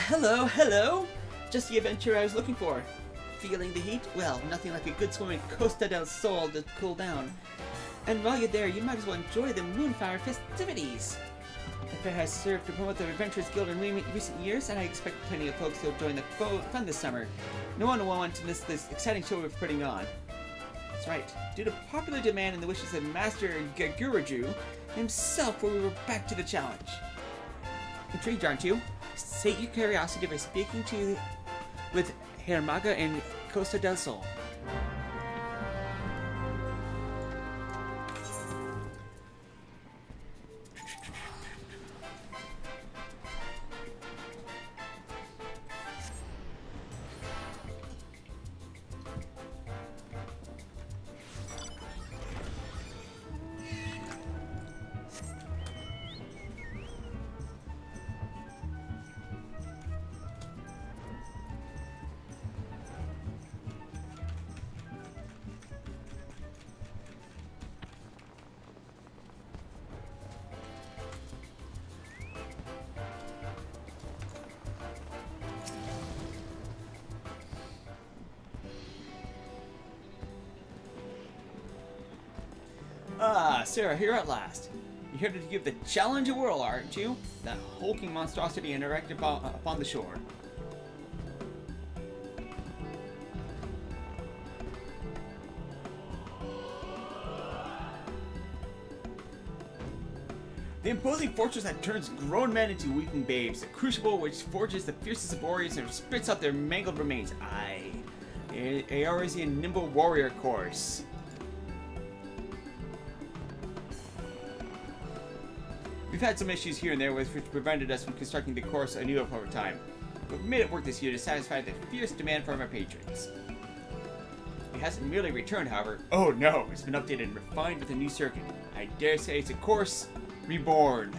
Hello, hello! Just the adventure I was looking for. Feeling the heat? Well, nothing like a good swim in Costa del Sol to cool down. And while you're there, you might as well enjoy the Moonfire festivities. The fair has served to promote the Adventurers Guild in recent years, and I expect plenty of folks to join the fun this summer. No one will want to miss this exciting show we're putting on. That's right. Due to popular demand and the wishes of Master Gaguraju himself, we were back to the challenge. Intrigued, aren't you? Sate your curiosity by speaking with Hermaga in Costa del Sol. Ah, Sarah, here at last. You're here to give the challenge a whirl, aren't you? That hulking monstrosity erected upon the shore. The imposing fortress that turns grown men into weeping babes. A crucible which forges the fiercest of warriors and spits out their mangled remains. Aye. Eorzean nimble warrior course. We've had some issues here and there which prevented us from constructing the course anew over time, but we made it work this year to satisfy the fierce demand from our patrons. It hasn't merely returned, however. Oh no, it's been updated and refined with a new circuit. I dare say it's a course reborn.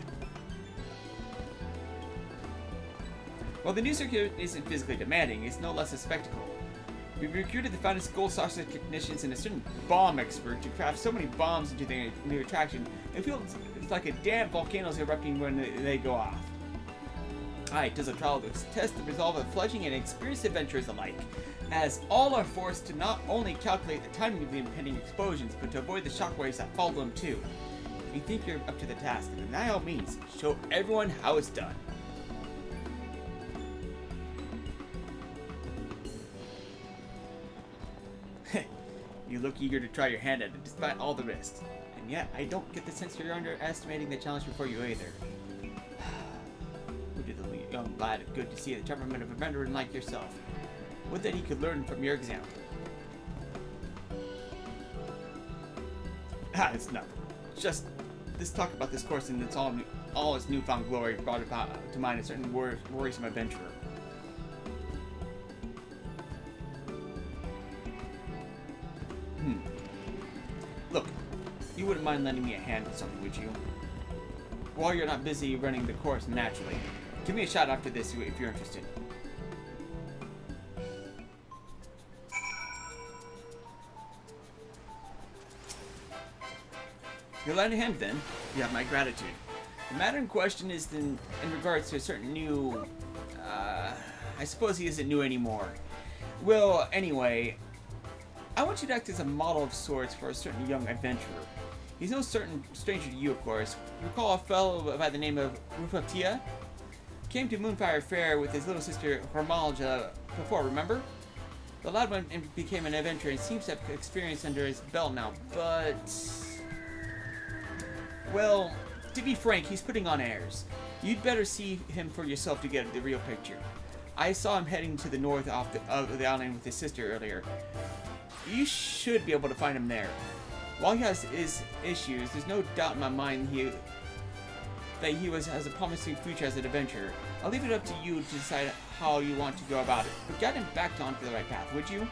While the new circuit isn't physically demanding, it's no less a spectacle. We've recruited the finest gold saucer technicians and a certain bomb expert to craft so many bombs into the new attraction, it feels like a damn volcano's erupting when they go off. Aye, it does a trial to test the resolve of fledgling and experienced adventurers alike, as all are forced to not only calculate the timing of the impending explosions, but to avoid the shockwaves that follow them too. If you think you're up to the task, then by all means, show everyone how it's done. You look eager to try your hand at it despite all the risks. And yet, I don't get the sense you're underestimating the challenge before you either. Who did the young lad good to see the temperament of a veteran like yourself? Would that he could learn from your example. It's nothing. Just this talk about this course and all its newfound glory brought about to mind a certain worrisome adventurer. Look, you wouldn't mind lending me a hand with something, would you? While you're not busy running the course naturally. Give me a shot after this if you're interested. You'll lend a hand then? You have my gratitude. The matter in question is in regards to a certain new... I suppose he isn't new anymore. Well, anyway... I want you to act as a model of sorts for a certain young adventurer. He's no certain stranger to you, of course. Recall a fellow by the name of Rufatia? Came to Moonfire Fair with his little sister Hormalja before, remember? The lad went and became an adventurer and seems to have experience under his belt now, but... Well, to be frank, he's putting on airs. You'd better see him for yourself to get the real picture. I saw him heading to the north of the island with his sister earlier. You should be able to find him there. While he has his issues, there's no doubt in my mind that he has a promising future as an adventurer. I'll leave it up to you to decide how you want to go about it, but get him back onto the right path, would you?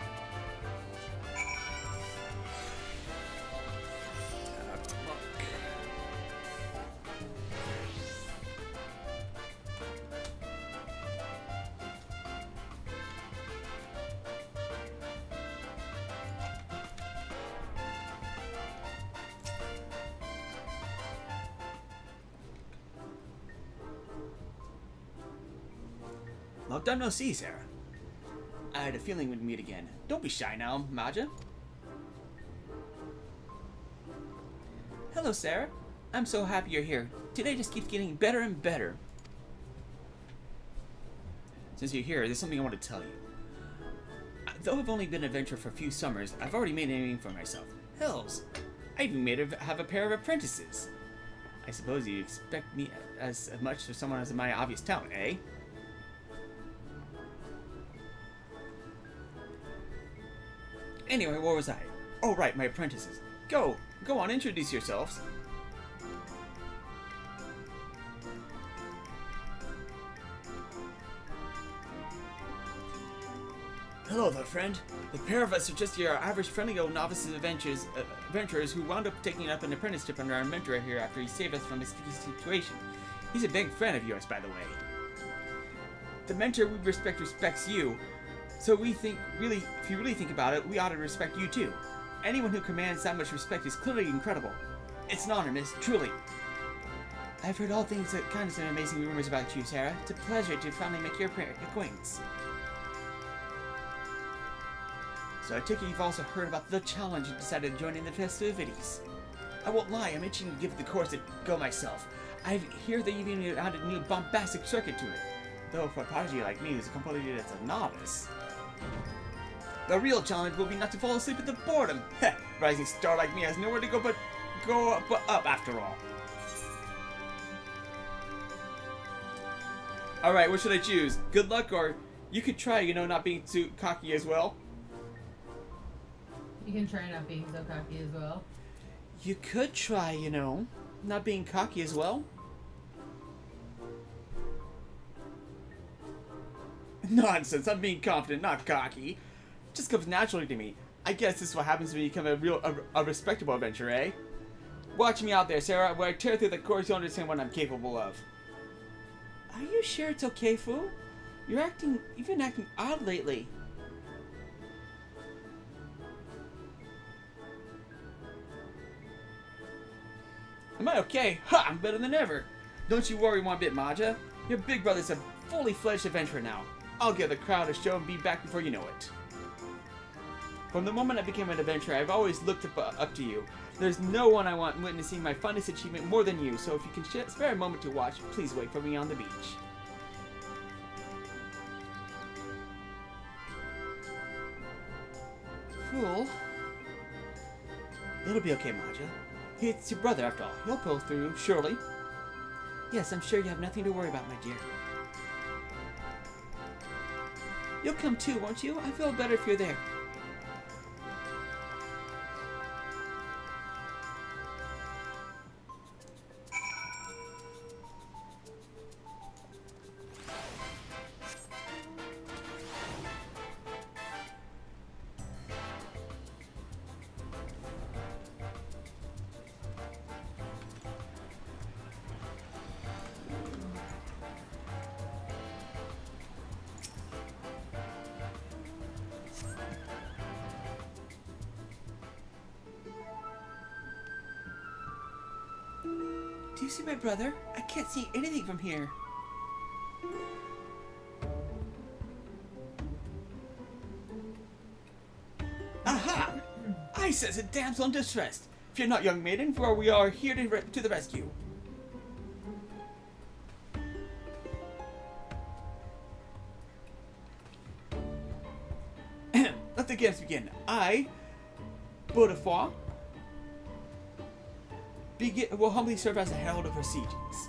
Long time no see, Sarah. I had a feeling we'd meet again. Don't be shy now, Maja. Hello, Sarah. I'm so happy you're here. Today just keeps getting better and better. Since you're here, there's something I want to tell you. Though I've only been an adventurer for a few summers, I've already made a name for myself. Hells, I even have a pair of apprentices. I suppose you expect me as much for someone as my obvious talent, eh? Anyway, where was I? Oh right, my apprentices. Go on, introduce yourselves. Hello there, friend. The pair of us are just your average friendly old novices adventurers who wound up taking up an apprenticeship under our mentor here after he saved us from a sticky situation. He's a big friend of yours, by the way. The mentor we respects you, so we think, really, if you really think about it, we ought to respect you too. Anyone who commands that much respect is clearly incredible. It's an honor, miss, truly. I've heard all kinds of amazing rumors about you, Sarah. It's a pleasure to finally make your acquaintance. So I take it you've also heard about the challenge and decided to join in the festivities. I won't lie, I'm itching to give the course a go myself. I hear they even added a new bombastic circuit to it. Though for a prodigy like me who's completely as a novice. The real challenge will be not to fall asleep at the boredom. Heh, rising star like me has nowhere to go but up after all. Alright, what should I choose? Good luck, or you could try, you know, not being too cocky as well. You can try not being so cocky as well. You could try, you know, not being cocky as well. Nonsense, I'm being confident, not cocky. Just comes naturally to me. I guess this is what happens when you become a respectable adventurer, eh? Watch me out there, Sarah. When I tear through the course, you'll understand what I'm capable of. Are you sure it's okay, Fu? You've been acting odd lately. Am I okay? Ha! I'm better than ever. Don't you worry one bit, Maja. Your big brother's a fully fledged adventurer now. I'll give the crowd a show and be back before you know it. From the moment I became an adventurer, I've always looked up to you. There's no one I want witnessing my funnest achievement more than you, so if you can spare a moment to watch, please wait for me on the beach. Fool. It'll be okay, Maja. It's your brother, after all. He'll pull through, surely. Yes, I'm sure you have nothing to worry about, my dear. You'll come too, won't you? I feel better if you're there. Do you see my brother? I can't see anything from here. Aha! I says a damsel in distress. Fear not, young maiden, for we are here to the rescue. Let the games begin. I, Beaudefoy, will humbly serve as a herald of proceedings.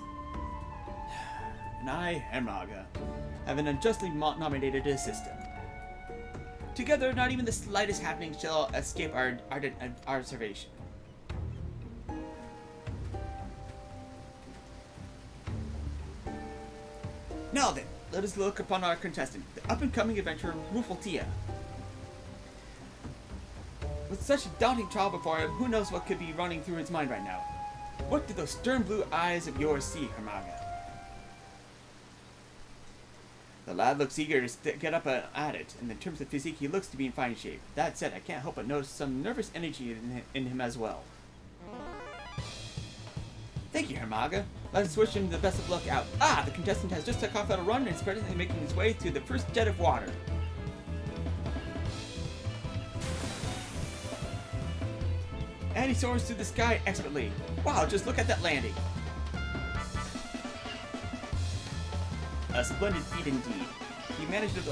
And I, Hermaga, have been unjustly nominated to assist him. Together, not even the slightest happening shall escape our observation. Now then, let us look upon our contestant, the up-and-coming adventurer, Rufaltia. With such a daunting trial before him, who knows what could be running through his mind right now? What do those stern blue eyes of yours see, Hermaga? The lad looks eager to get up at it, and in terms of physique, he looks to be in fine shape. That said, I can't help but notice some nervous energy in him as well. Thank you, Hamaga. Let's wish him the best of luck out. Ah, the contestant has just took off on a run and is presently making his way to the first jet of water. And he soars through the sky expertly. Wow, just look at that landing. A splendid feat indeed. He managed it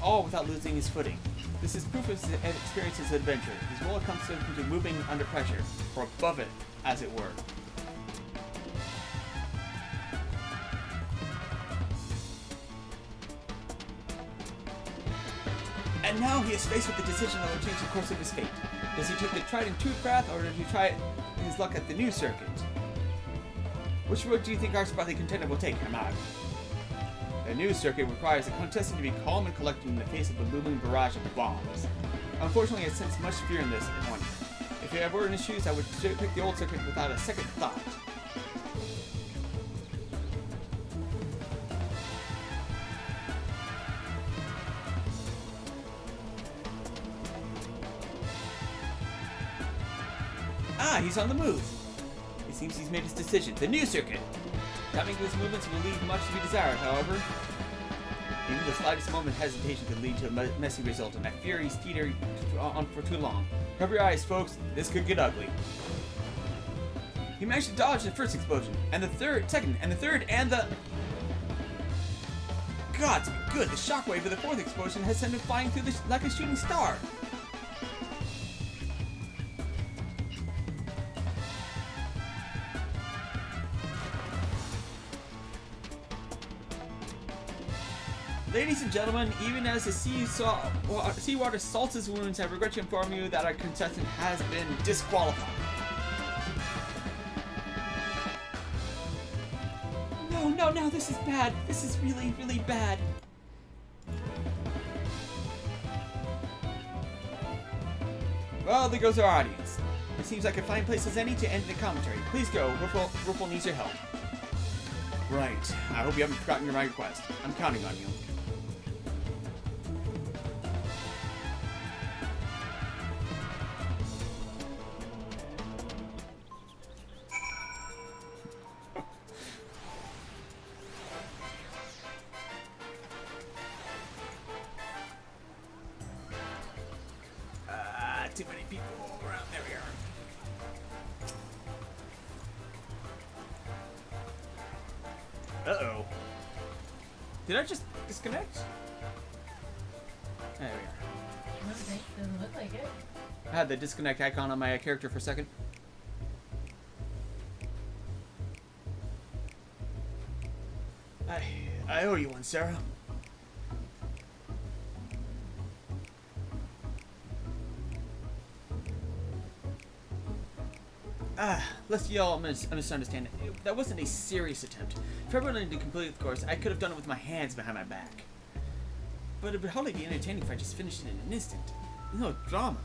all without losing his footing. This is proof of his experience's adventure. He's well accustomed to moving under pressure, or above it, as it were. And now he is faced with the decision that will change the course of his fate. Does he take the tried and true path, or does he try his luck at the new circuit? Which road do you think our sprightly contender will take, Hamaga? The new circuit requires the contestant to be calm and collected in the face of the looming barrage of bombs. Unfortunately, I sense much fear in this one. If I were in his shoes, I would pick the old circuit without a second thought. Ah, he's on the move. It seems he's made his decision. The new circuit. Timing of his movements will leave much to be desired, however. Even the slightest moment of hesitation could lead to a messy result, and I fear he's teetering on for too long. Cover your eyes, folks. This could get ugly. He managed to dodge the first explosion, and the second, and the... God, to be good, the shockwave of the fourth explosion has sent him flying through like a shooting star. Ladies and gentlemen, even as the seawater salts his wounds, I regret to inform you that our contestant has been disqualified. No, this is bad. This is really, really bad. Well, there goes our audience. It seems like a fine place as any to end the commentary. Please go. Ruffle needs your help. Right. I hope you haven't forgotten my request. I'm counting on you. Too many people around. There we are. Uh-oh. Did I just disconnect? There we are. Doesn't look like it. I had the disconnect icon on my character for a second. I owe you one, Sarah. Lest you all misunderstand, that wasn't a serious attempt. If I wanted to complete the course, I could have done it with my hands behind my back. But it would hardly be entertaining if I just finished it in an instant. No drama.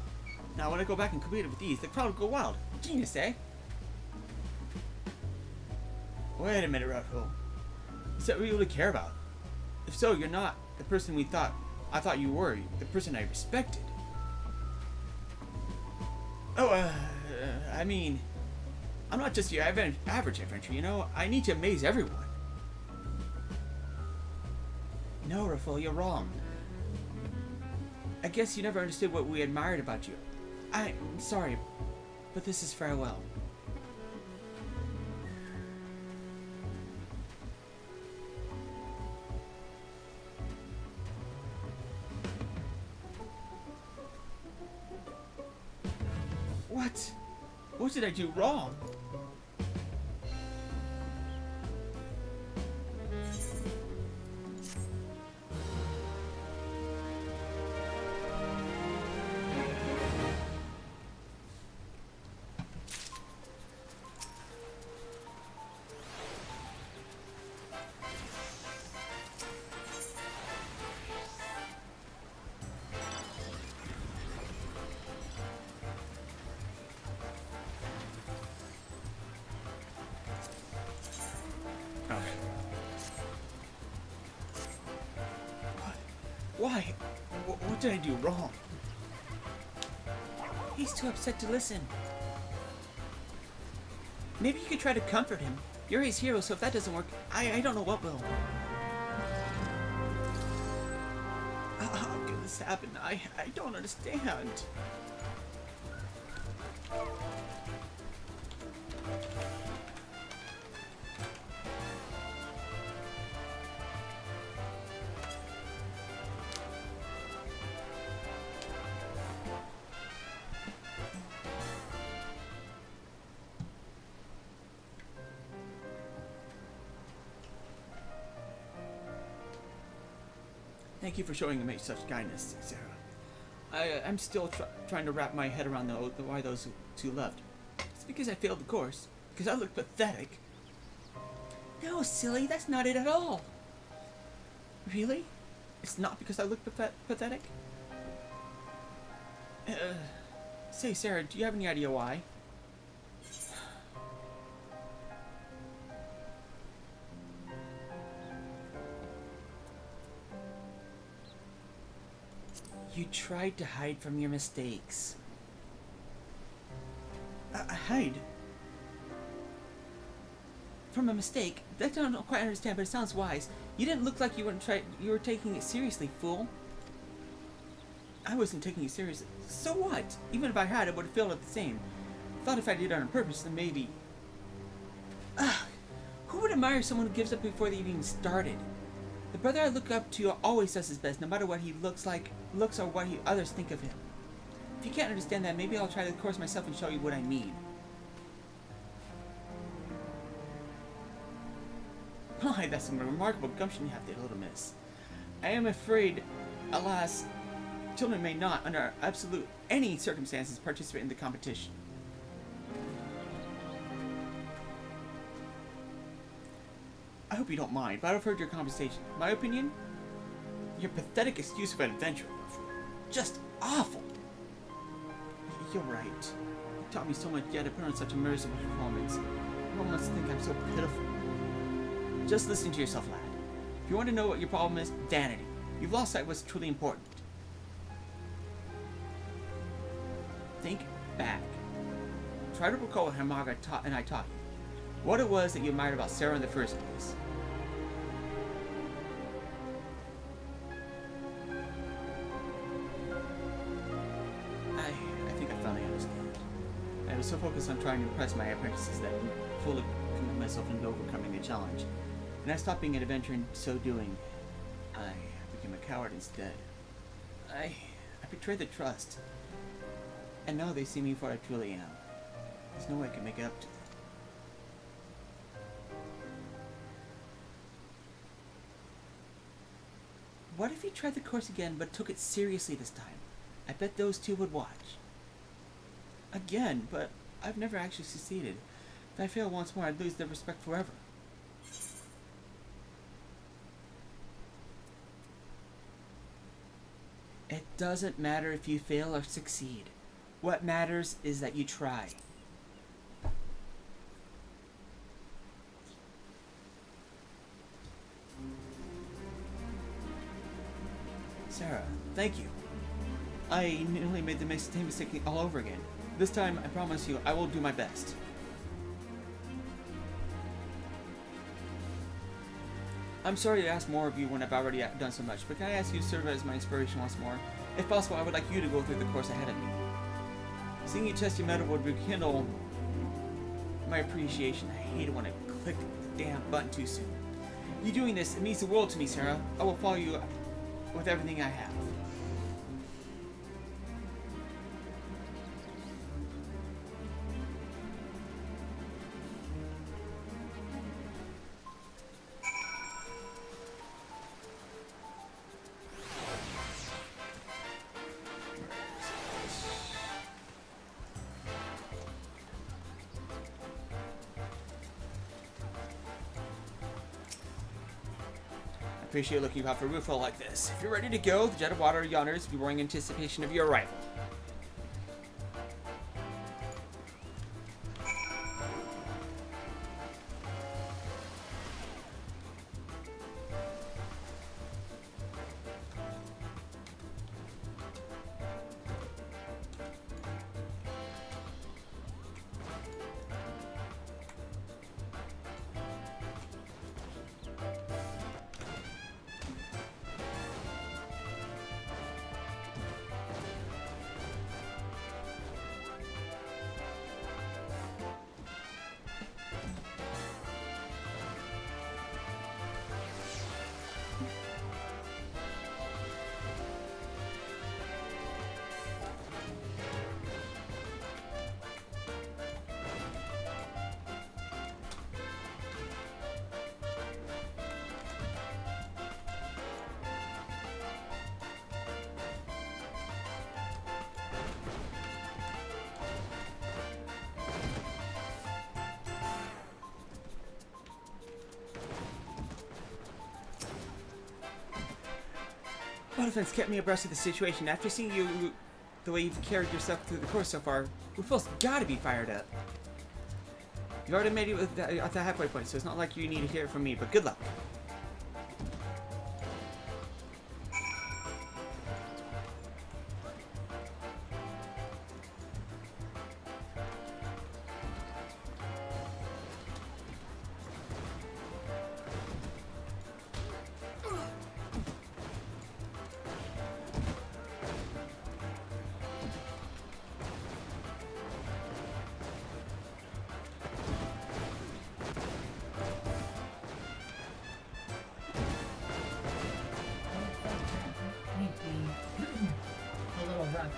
Now when I go back and complete it with ease, the crowd will go wild. Genius, eh? Wait a minute, Ruffle. Is that what you really care about? If so, you're not the person I thought you were. The person I respected. Oh, I mean... I'm not just your average adventurer, you know? I need to amaze everyone. No, Ruffle, you're wrong. I guess you never understood what we admired about you. I'm sorry, but this is farewell. What? What did I do wrong? Why? What did I do wrong? He's too upset to listen. Maybe you could try to comfort him. You're his hero, so if that doesn't work, I don't know what will. How could this happen? I don't understand. Thank you for showing me such kindness, Sarah. I'm still trying to wrap my head around why those two left. It's because I failed the course. Because I look pathetic. No, silly, that's not it at all. Really? It's not because I look pathetic? Say, Sarah, do you have any idea why? You tried to hide from your mistakes. Hide? From a mistake? That I don't quite understand, but it sounds wise. You didn't look like you were taking it seriously, fool. I wasn't taking it seriously. So what? Even if I had, it would have failed at the same. Thought if I did it on purpose, then maybe... Who would admire someone who gives up before they even started? The brother I look up to always does his best, no matter what he looks or what others think of him. If you can't understand that, maybe I'll try the course myself and show you what I mean. Why, that's some remarkable gumption you have there, little miss. I am afraid, alas, children may not, under absolute any circumstances, participate in the competition. I hope you don't mind, but I've heard your conversation. My opinion? Your pathetic excuse of an adventure. Just awful. You're right. You taught me so much, yet I put on such a miserable performance. Everyone must think I'm so pitiful. Just listen to yourself, lad. If you want to know what your problem is, vanity. You've lost sight of what's truly important. Think back. Try to recall what Hamaga and I taught you. What it was that you admired about Sarah in the first place. I think I finally understand. I was so focused on trying to impress my apprentices that I fully committed myself into overcoming the challenge. And I stopped being an adventurer in so doing. I became a coward instead. I betrayed the trust. And now they see me for what I truly am. There's no way I can make it up to them. What if you tried the course again but took it seriously this time? I bet those two would watch. Again, but I've never actually succeeded. If I fail once more, I'd lose their respect forever. It doesn't matter if you fail or succeed. What matters is that you try. Sarah, thank you. I nearly made the same mistake all over again. This time, I promise you, I will do my best. I'm sorry to ask more of you when I've already done so much, but can I ask you to serve as my inspiration once more? If possible, I would like you to go through the course ahead of me. Seeing you test your metal would rekindle my appreciation. I hate it when I click the damn button too soon. You doing this, it means the world to me, Sarah. I will follow you with everything I have. Appreciate looking out for a roof like this. If you're ready to go, the jet of water yonder is roaring in anticipation of your arrival. Autofence kept me abreast of the situation. After seeing you, the way you've carried yourself through the course so far, Rufus gotta be fired up. You already made it at the halfway point, so it's not like you need to hear it from me, but good luck.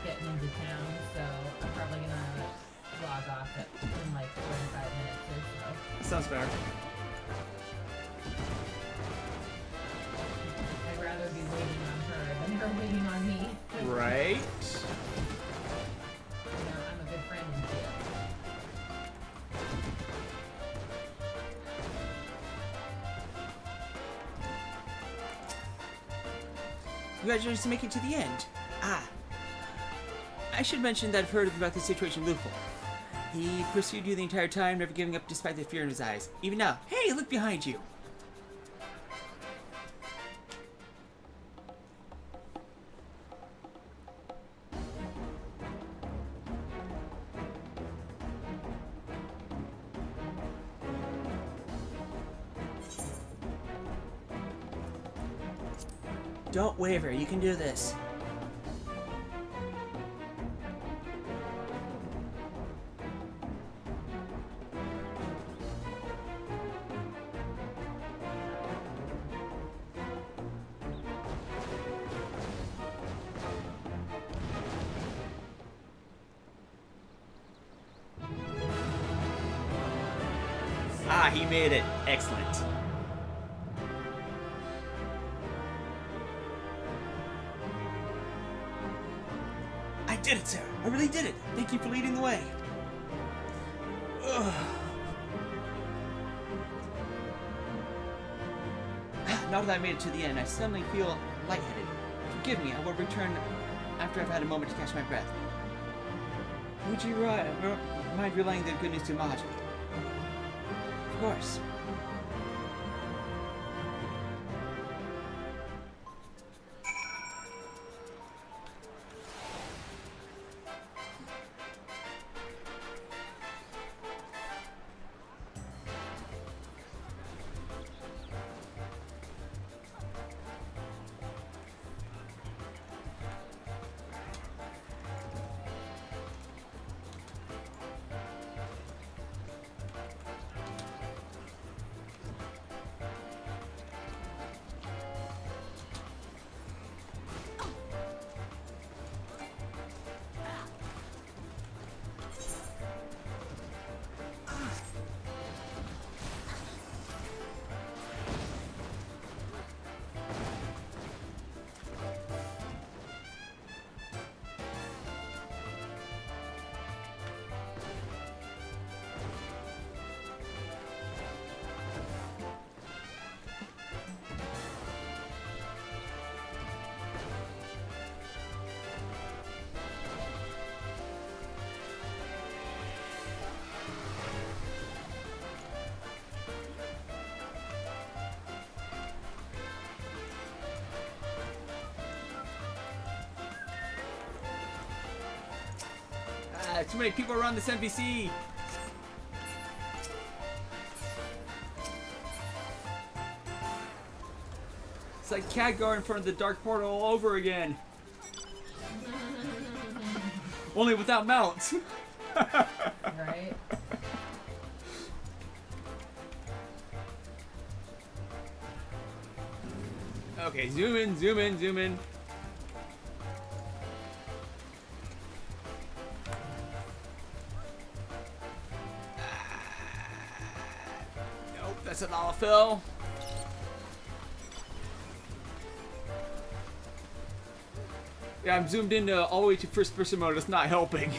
Getting into town, so I'm probably gonna log off in like 45 minutes or so. Sounds fair. I'd rather be waiting on her than her waiting on me. Right? You know, I'm a good friend in jail. Congratulations on making it to the end. Ah. I should mention that I've heard about the situation with Lufel. He pursued you the entire time, never giving up despite the fear in his eyes. Even now, hey, look behind you! Don't waver, you can do this. Ah, he made it. Excellent. I did it, sir. I really did it. Thank you for leading the way. Ugh. Now that I made it to the end, I suddenly feel lightheaded. Forgive me, I will return after I've had a moment to catch my breath. Would you mind relaying the good news to Maji? Of course. Too many people around this NPC. It's like Khadgar in front of the Dark Portal all over again. Only without mounts. Right? Okay, zoom in, zoom in, zoom in. Nope, that's an Olafil. Yeah, I'm zoomed in all the way to first person mode. It's not helping.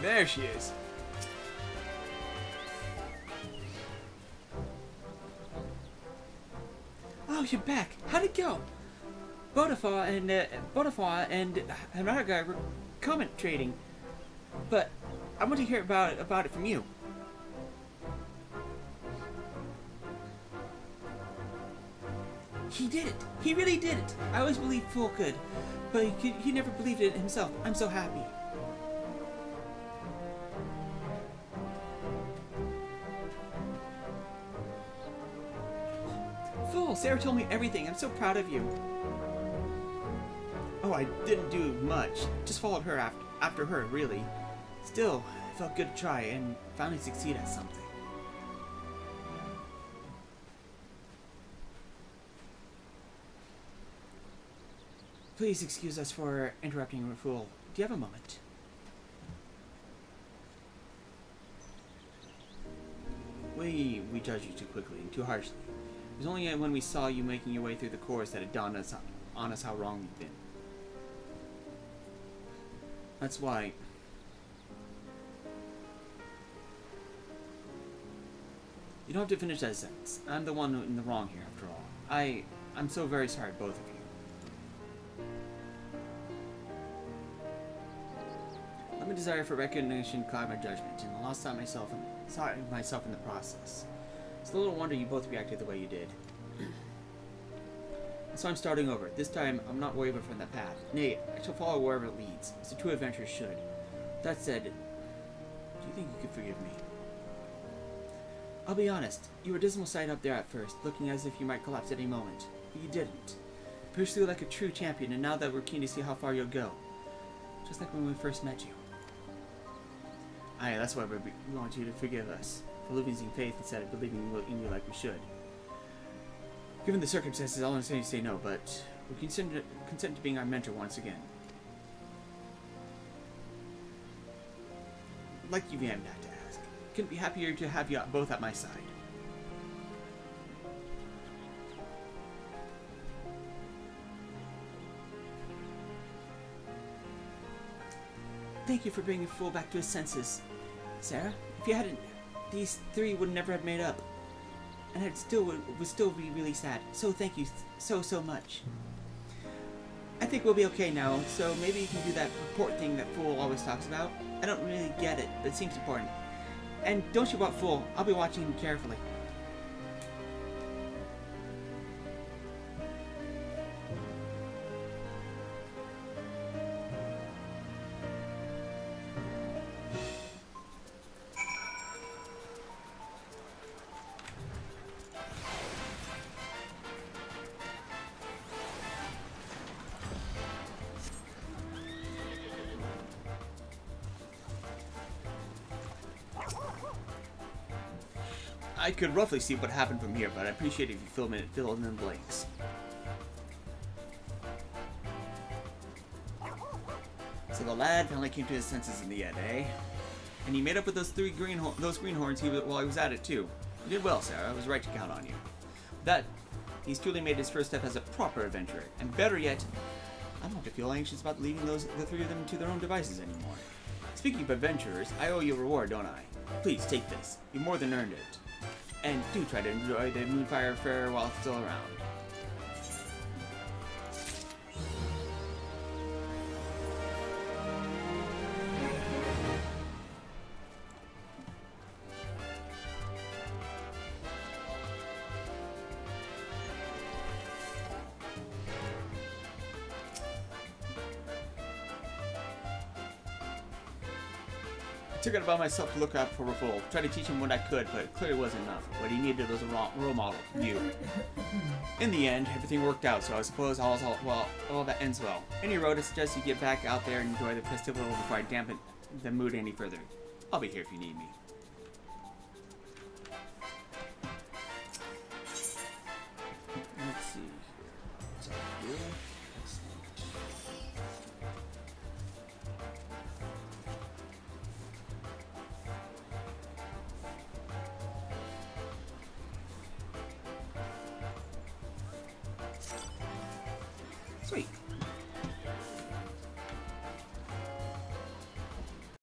There she is. Oh, you're back. How'd it go? Bodafar and Hanaga were comment trading, but I want to hear about it from you. He did it. He really did it. I always believed Fool could, but he never believed it himself. I'm so happy. Fool, Sarah told me everything. I'm so proud of you. Oh, I didn't do much. Just followed her after her, really. Still, it felt good to try and finally succeed at something. Please excuse us for interrupting, Fool. Do you have a moment? We judged you too quickly and too harshly. It was only when we saw you making your way through the course that it dawned on us how wrong you've been. That's why... You don't have to finish that sentence. I'm the one in the wrong here, after all. I'm so very sorry, both of you. Let my desire for recognition cloud my judgment, and I lost sight of myself in the process. It's a little wonder you both reacted the way you did. So I'm starting over. This time, I'm not wavering from that path. Nay, I shall follow wherever it leads, as a true adventurer should. That said, do you think you could forgive me? I'll be honest, you were a dismal sight up there at first, looking as if you might collapse at any moment. But you didn't. You pushed through like a true champion, and now that we're keen to see how far you'll go. Just like when we first met you. Aye, that's why we want you to forgive us, for losing faith instead of believing in you like we should. Given the circumstances, I'll only say no, but we're content to being our mentor once again. Like you have that to ask. Couldn't be happier to have you both at my side. Thank you for bringing Fool back to his senses, Sarah. If you hadn't, these three would never have made up. And it would still be really sad. So thank you so much. I think we'll be okay now, so maybe you can do that report thing that Fool always talks about. I don't really get it, but it seems important. And don't you want Fool? I'll be watching him carefully. I could roughly see what happened from here, but I appreciate if you fill in the blanks. So the lad finally came to his senses in the end, eh? And he made up with those greenhorns while he was at it too. You did well, Sarah. I was right to count on you. He's truly made his first step as a proper adventurer. And better yet, I don't have to feel anxious about leaving the three of them to their own devices anymore. Speaking of adventurers, I owe you a reward, don't I? Please, take this. You more than earned it. And do try to enjoy the Moonfire Fair while it's still around. I took it upon myself to look out for Fool. Tried to teach him what I could, but it clearly wasn't enough. What he needed was a role model, you. In the end, everything worked out, so I suppose all that ends well. Any road, I suggest you get back out there and enjoy the festival before I dampen the mood any further. I'll be here if you need me. Let's see. What's up here? Sweet.